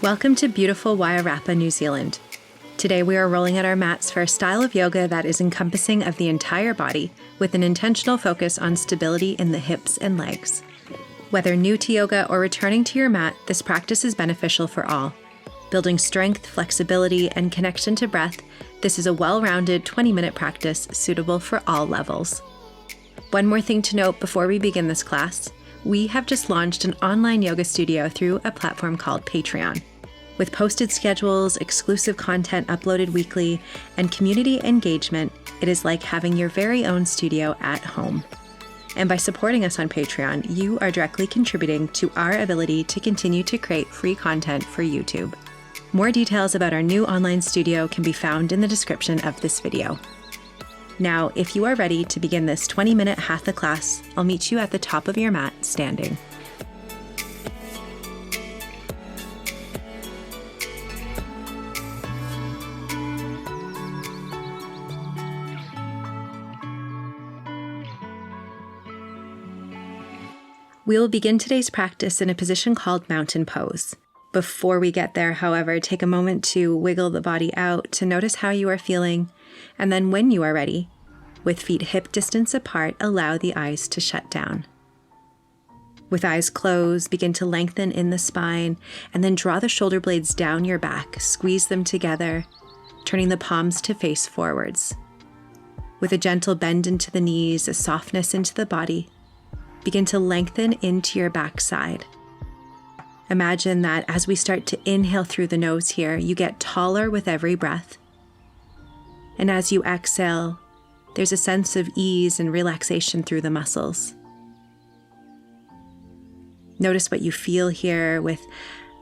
Welcome to beautiful Wairarapa, New Zealand. Today we are rolling out our mats for a style of yoga that is encompassing of the entire body with an intentional focus on stability in the hips and legs. Whether new to yoga or returning to your mat, this practice is beneficial for all. Building strength, flexibility, and connection to breath, this is a well-rounded 20-minute practice suitable for all levels. One more thing to note before we begin this class, we have just launched an online yoga studio through a platform called Patreon. With posted schedules, exclusive content uploaded weekly, and community engagement, it is like having your very own studio at home. And by supporting us on Patreon, you are directly contributing to our ability to continue to create free content for YouTube. More details about our new online studio can be found in the description of this video. Now, if you are ready to begin this 20-minute Hatha class, I'll meet you at the top of your mat, standing. We will begin today's practice in a position called mountain pose. Before we get there, however, take a moment to wiggle the body out to notice how you are feeling, and then when you are ready, with feet hip distance apart, allow the eyes to shut down. With eyes closed, begin to lengthen in the spine, and then draw the shoulder blades down your back, squeeze them together, turning the palms to face forwards. With a gentle bend into the knees, a softness into the body, begin to lengthen into your backside. Imagine that as we start to inhale through the nose here, you get taller with every breath. And as you exhale, there's a sense of ease and relaxation through the muscles. Notice what you feel here with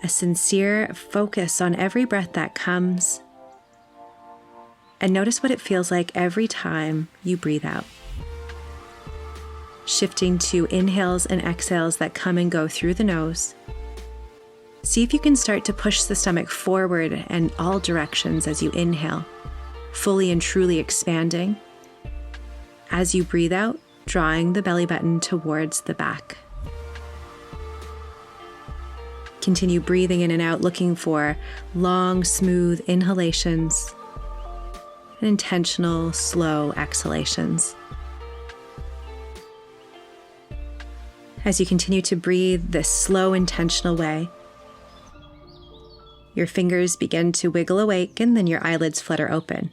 a sincere focus on every breath that comes. And notice what it feels like every time you breathe out. Shifting to inhales and exhales that come and go through the nose. See if you can start to push the stomach forward in all directions as you inhale, fully and truly expanding. As you breathe out, drawing the belly button towards the back. Continue breathing in and out, looking for long, smooth inhalations and intentional, slow exhalations. As you continue to breathe this slow, intentional way, your fingers begin to wiggle awake and then your eyelids flutter open.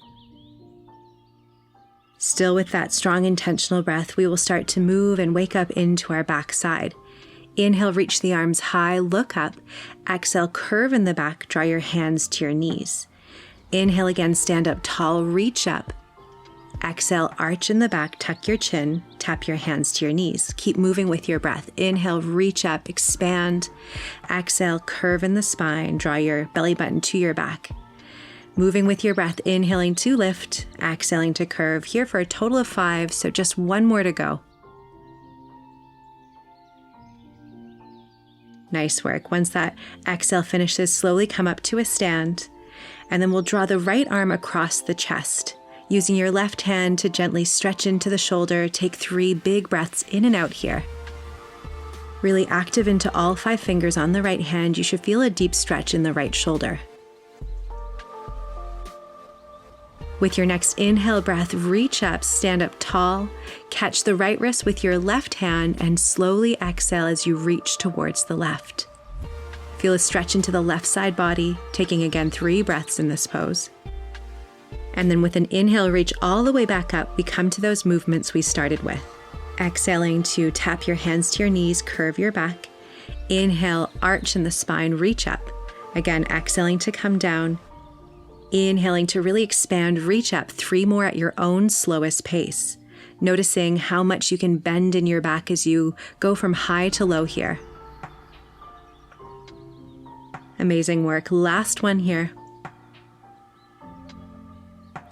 Still with that strong, intentional breath, we will start to move and wake up into our backside. Inhale, reach the arms high, look up. Exhale, curve in the back, draw your hands to your knees. Inhale again, stand up tall, reach up. Exhale, arch in the back, tuck your chin, tap your hands to your knees. Keep moving with your breath. Inhale, reach up, expand. Exhale, curve in the spine, draw your belly button to your back. Moving with your breath, inhaling to lift, exhaling to curve. Here for a total of 5, so just one more to go. Nice work. Once that exhale finishes, slowly come up to a stand, and then we'll draw the right arm across the chest. Using your left hand to gently stretch into the shoulder, take 3 big breaths in and out here. Really active into all 5 fingers on the right hand. You should feel a deep stretch in the right shoulder. With your next inhale breath, reach up, stand up tall, catch the right wrist with your left hand, and slowly exhale as you reach towards the left. Feel a stretch into the left side body, taking again 3 breaths in this pose. And then with an inhale, reach all the way back up, we come to those movements we started with. Exhaling to tap your hands to your knees, curve your back. Inhale, arch in the spine, reach up. Again, exhaling to come down. Inhaling to really expand, reach up. 3 more at your own slowest pace. Noticing how much you can bend in your back as you go from high to low here. Amazing work. Last one here.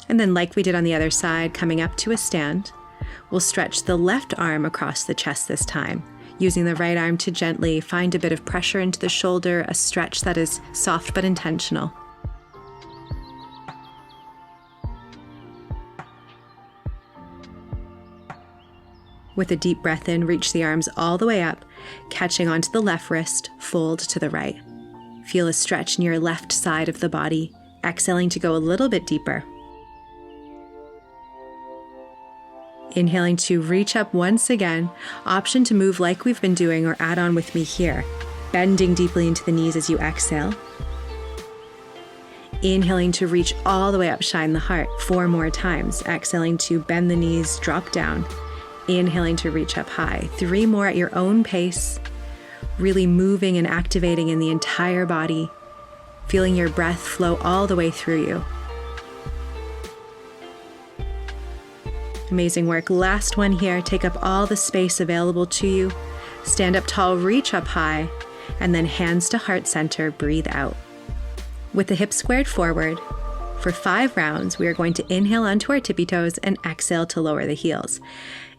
And then like we did on the other side, coming up to a stand, we'll stretch the left arm across the chest this time, using the right arm to gently find a bit of pressure into the shoulder, a stretch that is soft but intentional. With a deep breath in, reach the arms all the way up, catching onto the left wrist, fold to the right. Feel a stretch in your left side of the body, exhaling to go a little bit deeper. Inhaling to reach up once again, option to move like we've been doing or add on with me here, bending deeply into the knees as you exhale. Inhaling to reach all the way up, shine the heart 4 more times. Exhaling to bend the knees, drop down. Inhaling to reach up high. 3 more at your own pace, really moving and activating in the entire body, feeling your breath flow all the way through you. Amazing work. Last one here. Take up all the space available to you. Stand up tall, reach up high, and then hands to heart center, breathe out. With the hips squared forward, for 5 rounds, we are going to inhale onto our tippy toes and exhale to lower the heels.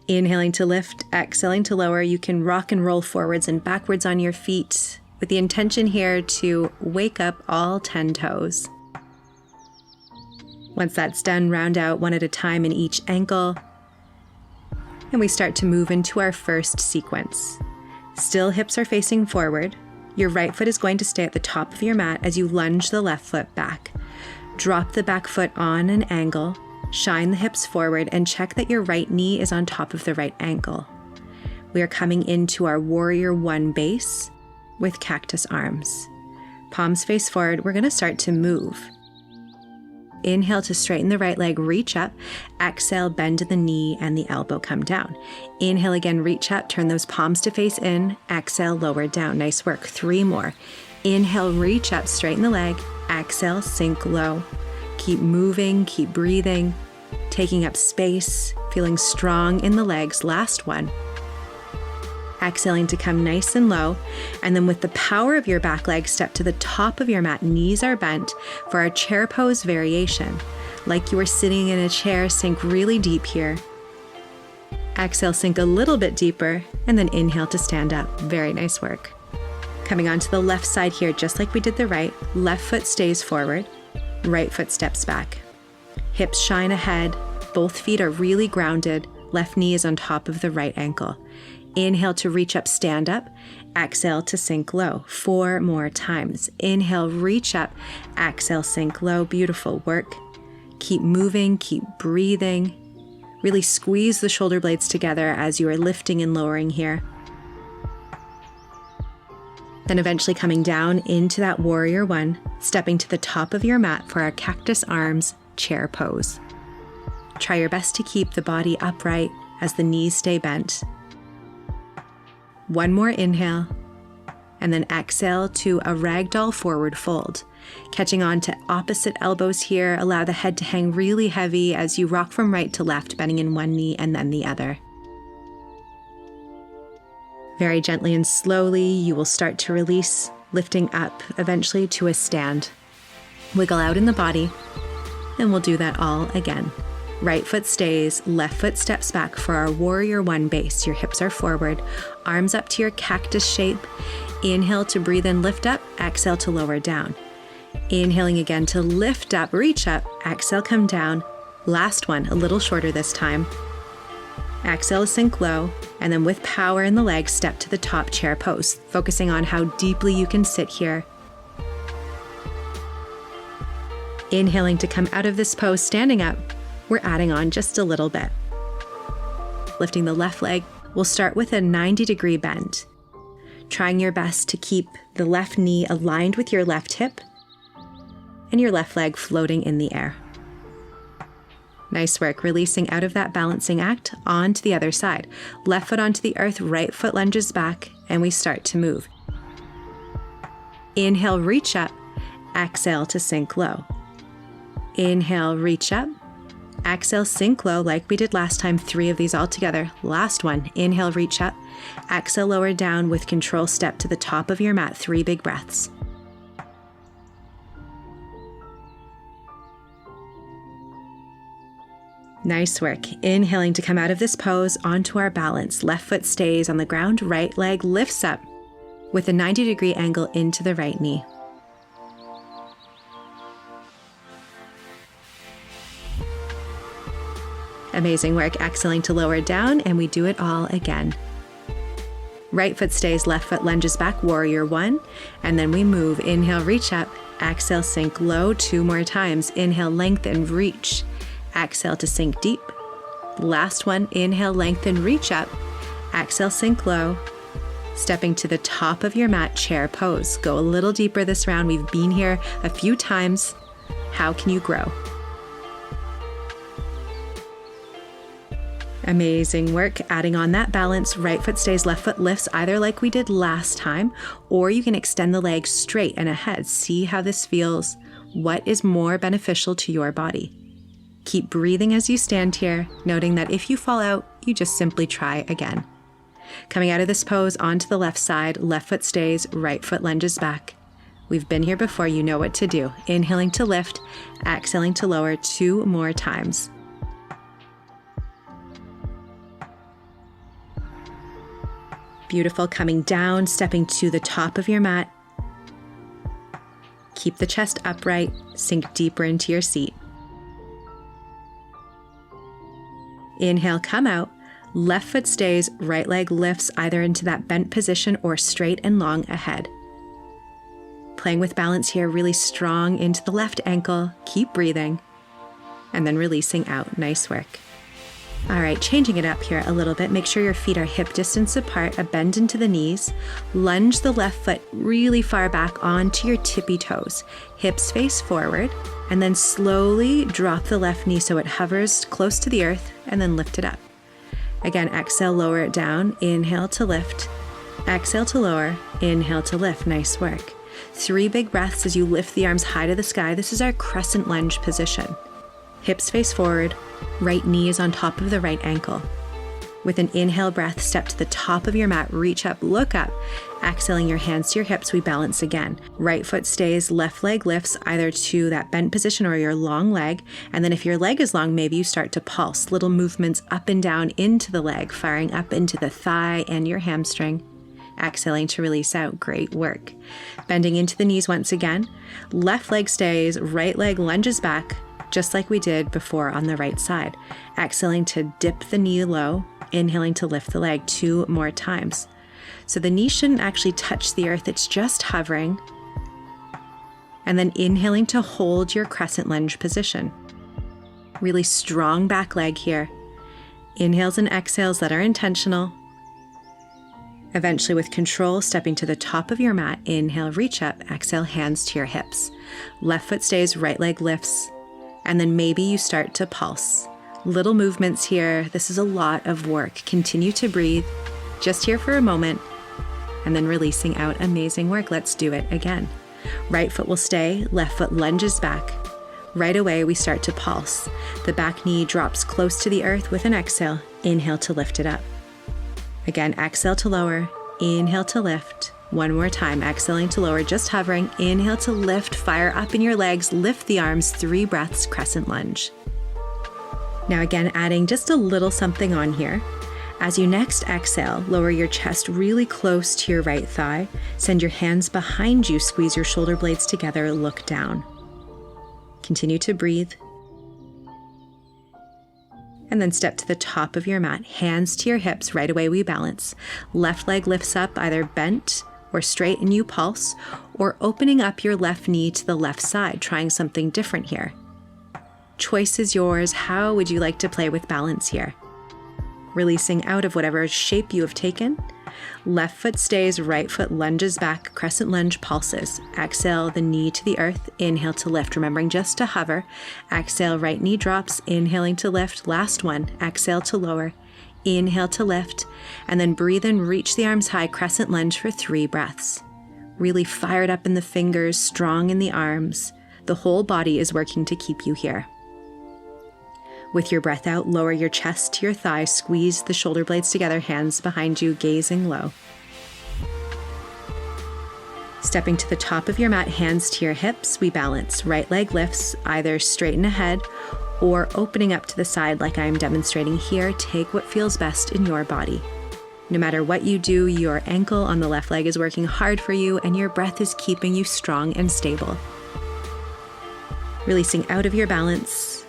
Inhaling to lift, exhaling to lower. You can rock and roll forwards and backwards on your feet with the intention here to wake up all 10 toes. Once that's done, round out 1 at a time in each ankle. And we start to move into our first sequence. Still hips are facing forward. Your right foot is going to stay at the top of your mat as you lunge the left foot back. Drop the back foot on an angle, shine the hips forward, and check that your right knee is on top of the right ankle. We are coming into our Warrior 1 base with cactus arms. Palms face forward. We're going to start to move. Inhale to straighten the right leg, reach up. Exhale, bend the knee and the elbow come down. Inhale again, reach up, turn those palms to face in. Exhale, lower down. Nice work. 3 more. Inhale, reach up, straighten the leg. Exhale, sink low. Keep moving, keep breathing, taking up space, feeling strong in the legs. Last one. Exhaling to come nice and low, and then with the power of your back leg, step to the top of your mat. Knees are bent for our chair pose variation. Like you were sitting in a chair, sink really deep here. Exhale, sink a little bit deeper, and then inhale to stand up. Very nice work. Coming onto the left side here, just like we did the right. Left foot stays forward, right foot steps back. Hips shine ahead, both feet are really grounded. Left knee is on top of the right ankle. Inhale to reach up, stand up. Exhale to sink low. 4 more times. Inhale, reach up. Exhale, sink low. Beautiful work. Keep moving, keep breathing. Really squeeze the shoulder blades together as you are lifting and lowering here. Then eventually coming down into that Warrior 1, stepping to the top of your mat for our cactus arms chair pose. Try your best to keep the body upright as the knees stay bent. 1 more inhale, and then exhale to a ragdoll forward fold. Catching on to opposite elbows here, allow the head to hang really heavy as you rock from right to left, bending in one knee and then the other. Very gently and slowly, you will start to release, lifting up eventually to a stand. Wiggle out in the body, and we'll do that all again. Right foot stays, left foot steps back for our Warrior 1 base. Your hips are forward, arms up to your cactus shape. Inhale to breathe in, lift up. Exhale to lower down. Inhaling again to lift up, reach up. Exhale, come down. Last one, a little shorter this time. Exhale to sink low, and then with power in the legs, step to the top chair pose, focusing on how deeply you can sit here. Inhaling to come out of this pose, standing up. We're adding on just a little bit. Lifting the left leg, we'll start with a 90-degree bend. Trying your best to keep the left knee aligned with your left hip and your left leg floating in the air. Nice work, releasing out of that balancing act onto the other side. Left foot onto the earth, right foot lunges back, and we start to move. Inhale, reach up. Exhale to sink low. Inhale, reach up. Exhale, sink low like we did last time. 3 of these all together. Last one. Inhale, reach up. Exhale, lower down with control. Step to the top of your mat. 3 big breaths. Nice work. Inhaling to come out of this pose onto our balance. Left foot stays on the ground. Right leg lifts up with a 90-degree angle into the right knee. Amazing work. Exhaling to lower down, and we do it all again. Right foot stays, left foot lunges back, warrior one. And then we move. Inhale, reach up. Exhale, sink low. 2 more times. Inhale, lengthen, reach. Exhale to sink deep. Last one. Inhale, lengthen, reach up. Exhale, sink low. Stepping to the top of your mat, chair pose. Go a little deeper this round. We've been here a few times. How can you grow? Amazing work. Adding on that balance, right foot stays, left foot lifts, either like we did last time, or you can extend the legs straight and ahead. See how this feels. What is more beneficial to your body? Keep breathing as you stand here, noting that if you fall out, you just simply try again. Coming out of this pose onto the left side, left foot stays, right foot lunges back. We've been here before, you know what to do. Inhaling to lift, exhaling to lower 2 more times. Beautiful. Coming down, stepping to the top of your mat. Keep the chest upright, sink deeper into your seat. Inhale, come out. Left foot stays, right leg lifts either into that bent position or straight and long ahead. Playing with balance here, really strong into the left ankle. Keep breathing. And then releasing out. Nice work. All right, changing it up here a little bit. Make sure your feet are hip distance apart, a bend into the knees. Lunge the left foot really far back onto your tippy toes. Hips face forward, and then slowly drop the left knee so it hovers close to the earth, and then lift it up. Again, exhale, lower it down. Inhale to lift. Exhale to lower. Inhale to lift. Nice work. 3 big breaths as you lift the arms high to the sky. This is our crescent lunge position. Hips face forward, right knee is on top of the right ankle. With an inhale breath, step to the top of your mat, reach up, look up. Exhaling your hands to your hips, we balance again. Right foot stays, left leg lifts either to that bent position or your long leg. And then if your leg is long, maybe you start to pulse. Little movements up and down into the leg, firing up into the thigh and your hamstring. Exhaling to release out. Great work. Bending into the knees once again. Left leg stays, right leg lunges back, just like we did before on the right side. Exhaling to dip the knee low, inhaling to lift the leg 2 more times. So the knee shouldn't actually touch the earth, it's just hovering. And then inhaling to hold your crescent lunge position. Really strong back leg here. Inhales and exhales that are intentional. Eventually with control, stepping to the top of your mat, inhale, reach up, exhale, hands to your hips. Left foot stays, right leg lifts. And then maybe you start to pulse. Little movements here. This is a lot of work. Continue to breathe, just here for a moment, and then releasing out. Amazing work. Let's do it again. Right foot will stay, left foot lunges back. Right away, we start to pulse. The back knee drops close to the earth with an exhale. Inhale to lift it up. Again, exhale to lower, inhale to lift. 1 more time, exhaling to lower, just hovering. Inhale to lift, fire up in your legs, lift the arms, 3 breaths, crescent lunge. Now again, adding just a little something on here. As you next exhale, lower your chest really close to your right thigh. Send your hands behind you, squeeze your shoulder blades together, look down. Continue to breathe. And then step to the top of your mat, hands to your hips, right away we balance. Left leg lifts up, either bent or straight and you pulse, or opening up your left knee to the left side, trying something different here. Choice is yours. How would you like to play with balance here? Releasing out of whatever shape you have taken. Left foot stays, right foot lunges back, crescent lunge pulses. Exhale the knee to the earth, inhale to lift, remembering just to hover. Exhale, right knee drops, inhaling to lift. Last one, exhale to lower. Inhale to lift, and then breathe in, reach the arms high, crescent lunge for 3 breaths. Really fired up in the fingers, strong in the arms. The whole body is working to keep you here. With your breath out, lower your chest to your thigh, squeeze the shoulder blades together, hands behind you, gazing low. Stepping to the top of your mat, hands to your hips, we balance. Right leg lifts, either straight and ahead or opening up to the side like I'm demonstrating here. Take what feels best in your body. No matter what you do, your ankle on the left leg is working hard for you and your breath is keeping you strong and stable. Releasing out of your balance.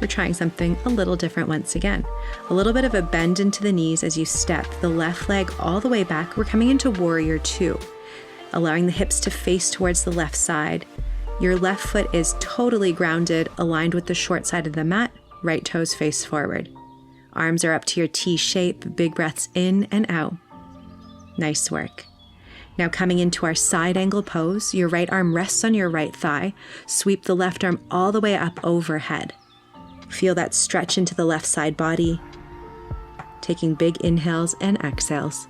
we're trying something a little different once again. A little bit of a bend into the knees as you step the left leg all the way back. We're coming into Warrior Two, allowing the hips to face towards the left side. Your left foot is totally grounded, aligned with the short side of the mat, right toes face forward. Arms are up to your T shape, big breaths in and out. Nice work. Now coming into our side angle pose, your right arm rests on your right thigh. Sweep the left arm all the way up overhead. Feel that stretch into the left side body. Taking big inhales and exhales.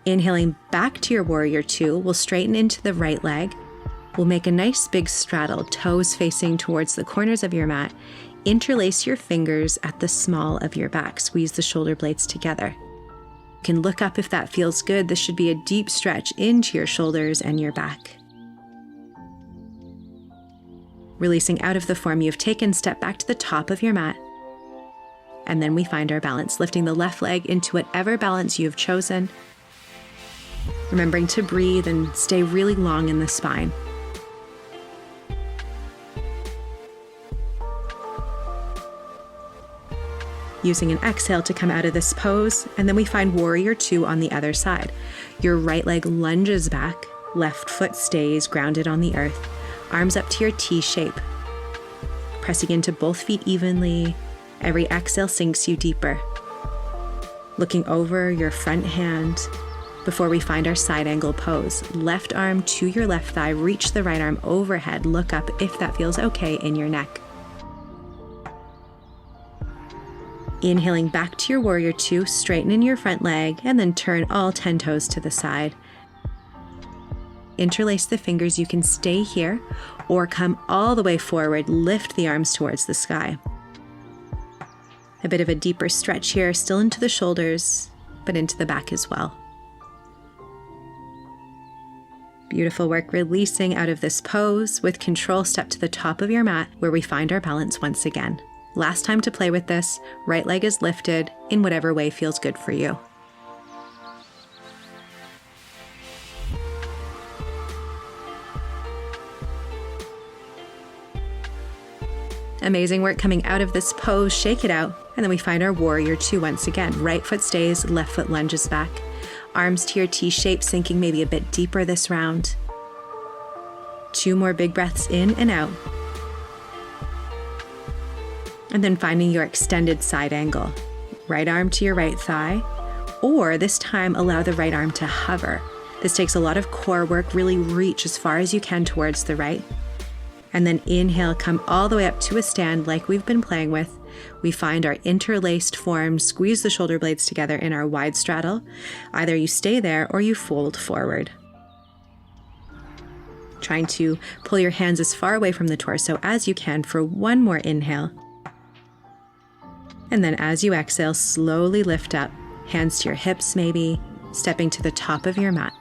Inhaling back to your Warrior Two, we'll straighten into the right leg. We'll make a nice big straddle, toes facing towards the corners of your mat. Interlace your fingers at the small of your back. Squeeze the shoulder blades together. You can look up if that feels good. This should be a deep stretch into your shoulders and your back. Releasing out of the form you've taken, step back to the top of your mat. And then we find our balance, lifting the left leg into whatever balance you've chosen. Remembering to breathe and stay really long in the spine. Using an exhale to come out of this pose, and then we find Warrior Two on the other side. Your right leg lunges back, left foot stays grounded on the earth, arms up to your T shape. Pressing into both feet evenly, every exhale sinks you deeper. Looking over your front hand before we find our side angle pose. Left arm to your left thigh, reach the right arm overhead, look up if that feels okay in your neck. Inhaling back to your Warrior Two, straighten in your front leg, and then turn all 10 toes to the side. Interlace the fingers. You can stay here or come all the way forward, lift the arms towards the sky. A bit of a deeper stretch here, still into the shoulders, but into the back as well. Beautiful work. Releasing out of this pose. With control, step to the top of your mat where we find our balance once again. Last time to play with this, right leg is lifted in whatever way feels good for you. Amazing work coming out of this pose. Shake it out, and then we find our Warrior Two once again. Right foot stays, left foot lunges back. Arms to your T shape, sinking maybe a bit deeper this round. 2 more big breaths in and out. And then finding your extended side angle. Right arm to your right thigh, or this time allow the right arm to hover. This takes a lot of core work. Really reach as far as you can towards the right. And then inhale, come all the way up to a stand like we've been playing with. We find our interlaced form, squeeze the shoulder blades together in our wide straddle. Either you stay there or you fold forward. Trying to pull your hands as far away from the torso as you can for one more inhale. And then as you exhale, slowly lift up, hands to your hips maybe, stepping to the top of your mat.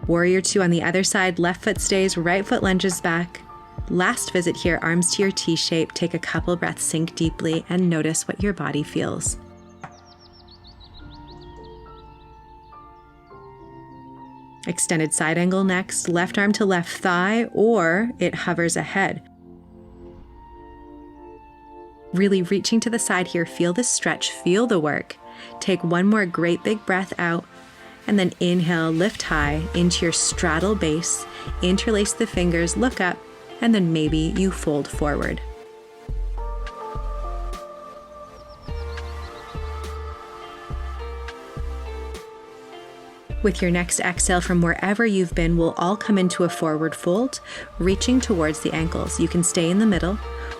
Warrior Two on the other side, left foot stays, right foot lunges back. Last visit here, arms to your T shape. Take a couple breaths, sink deeply, and notice what your body feels. Extended side angle next, left arm to left thigh, or it hovers ahead. Really reaching to the side here, feel the stretch, feel the work. Take one more great big breath out, and then inhale, lift high into your straddle base, interlace the fingers, look up, and then maybe you fold forward. With your next exhale from wherever you've been, we'll all come into a forward fold, reaching towards the ankles. You can stay in the middle,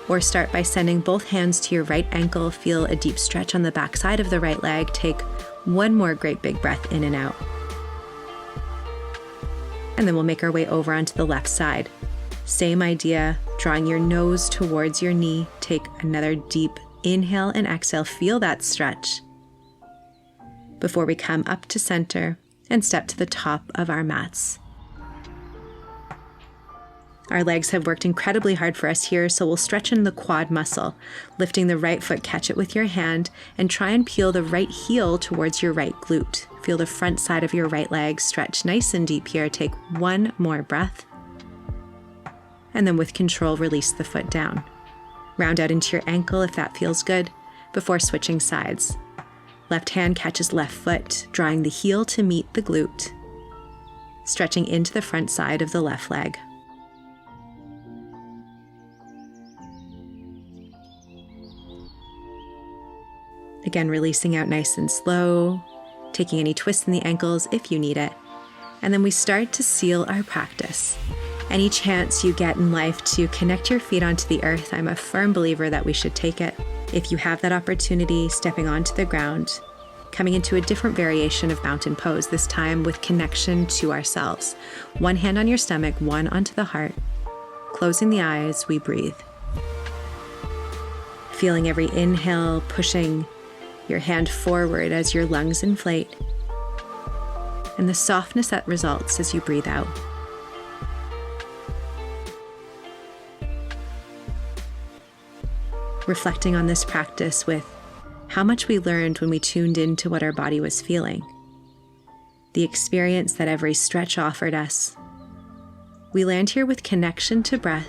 or start by sending both hands to your right ankle. Feel a deep stretch on the back side of the right leg. Take one more great big breath in and out. And then we'll make our way over onto the left side. Same idea, drawing your nose towards your knee. Take another deep inhale and exhale. Feel that stretch before we come up to center and step to the top of our mats. Our legs have worked incredibly hard for us here, so we'll stretch in the quad muscle. Lifting the right foot, catch it with your hand, and try and peel the right heel towards your right glute. Feel the front side of your right leg stretch nice and deep here. Take one more breath. And then with control, release the foot down. Round out into your ankle if that feels good, before switching sides. Left hand catches left foot, drawing the heel to meet the glute, stretching into the front side of the left leg. Again, releasing out nice and slow, taking any twists in the ankles if you need it. And then we start to seal our practice. Any chance you get in life to connect your feet onto the earth, I'm a firm believer that we should take it. If you have that opportunity, stepping onto the ground, coming into a different variation of mountain pose, this time with connection to ourselves. One hand on your stomach, one onto the heart. Closing the eyes, we breathe. Feeling every inhale, pushing your hand forward as your lungs inflate, and the softness that results as you breathe out. Reflecting on this practice with how much we learned when we tuned into what our body was feeling, the experience that every stretch offered us. We land here with connection to breath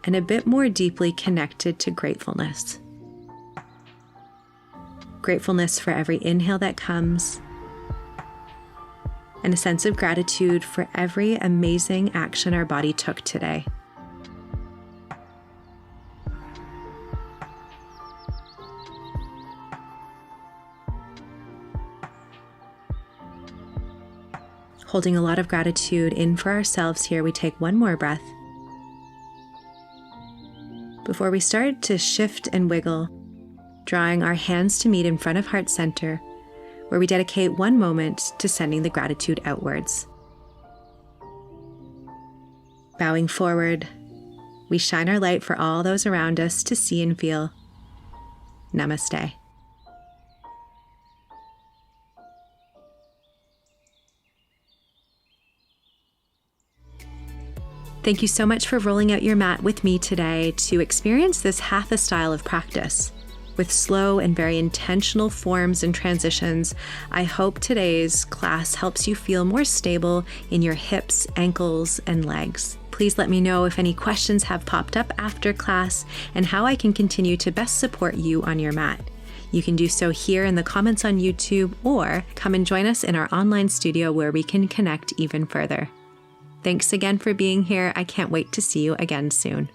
and a bit more deeply connected to gratefulness. Gratefulness for every inhale that comes, and a sense of gratitude for every amazing action our body took today. Holding a lot of gratitude in for ourselves here, we take one more breath before we start to shift and wiggle, drawing our hands to meet in front of heart center, where we dedicate one moment to sending the gratitude outwards. Bowing forward, we shine our light for all those around us to see and feel. Namaste. Thank you so much for rolling out your mat with me today to experience this Hatha style of practice. With slow and very intentional forms and transitions, I hope today's class helps you feel more stable in your hips, ankles, and legs. Please let me know if any questions have popped up after class and how I can continue to best support you on your mat. You can do so here in the comments on YouTube, or come and join us in our online studio where we can connect even further. Thanks again for being here. I can't wait to see you again soon.